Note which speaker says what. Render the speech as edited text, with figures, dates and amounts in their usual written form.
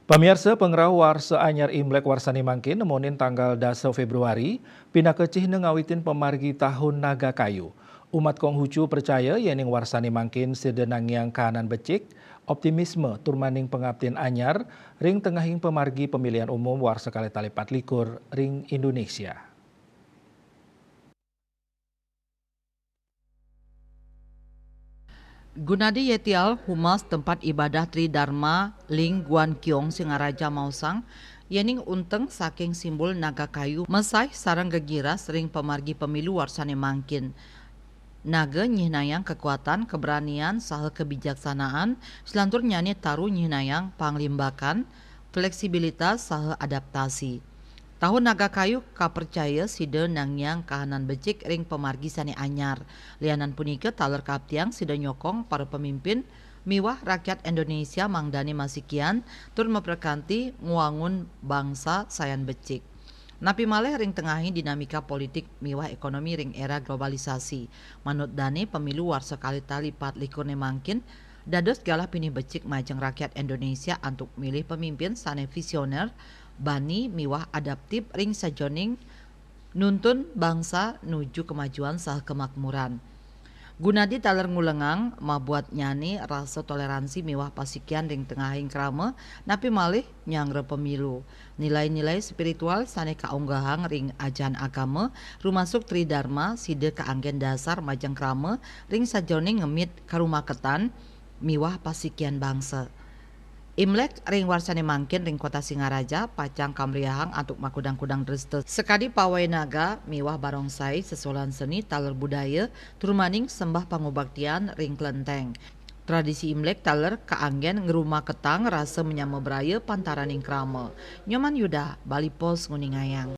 Speaker 1: Pemirsa pengrau warsa anyar Imlek warsani mangkin nemonin tanggal 10 Februari, pina kecih nengawitin pemargi tahun naga kayu. Umat Konghucu percaya yening warsani mangkin sedenang yang kanan becik, optimisme turmaning pengabdian anyar, ring tengahing pemargi pemilihan umum warsa kali tali 24 ring Indonesia.
Speaker 2: Gunadi Yetial, Humas tempat ibadah Tridharma Ling Guan Kiong Singaraja Mausang, yening unteng saking simbol naga kayu mesai sarang gegira sering pemargi pemilu warsane mangkin. Naga nyihnayang kekuatan, keberanian, saha kebijaksanaan, selantur nyani taru nyihnayang panglimbakan, fleksibilitas saha adaptasi. Tahun naga kayu kapercaya sida nangyang kahanan becik ring pemargi sane anyar. Lianan punike taler kaptiang sida nyokong para pemimpin miwah rakyat Indonesia mangdani masikian tur memperkanti nguangun bangsa sayan becik. Napi maleh ring tengahi dinamika politik miwah ekonomi ring era globalisasi. Manut dane pemilu warsa kali tali 24 mangkin dados galah pinih becik majeng rakyat Indonesia untuk milih pemimpin sane visioner, bani miwah adaptif ring sajoning nuntun bangsa nuju kemajuan sah kemakmuran. Gunadi taler ngulengang mabuat nyani rasa toleransi miwah pasikian ring tengahing krama napi malih nyangre pemilu. Nilai-nilai spiritual sane kaunggahang ring ajan agama rumasuk Tridharma side kaanggen dasar majeng krama ring sajoning ngemit karumaketan miwah pasikian bangsa. Imlek ring warsane mangkin ring kota Singaraja pacang kamriahang antuk makudang-kudang dreste sekadi pawai naga miwah barongsai sesolan seni taler budaya turmaning sembah pangubaktian ring klenteng. Tradisi Imlek taler kaanggen ngerumah ketang rasa menyama beraya pantaraning krama. Nyoman Yuda, Bali Pos Nguningayang.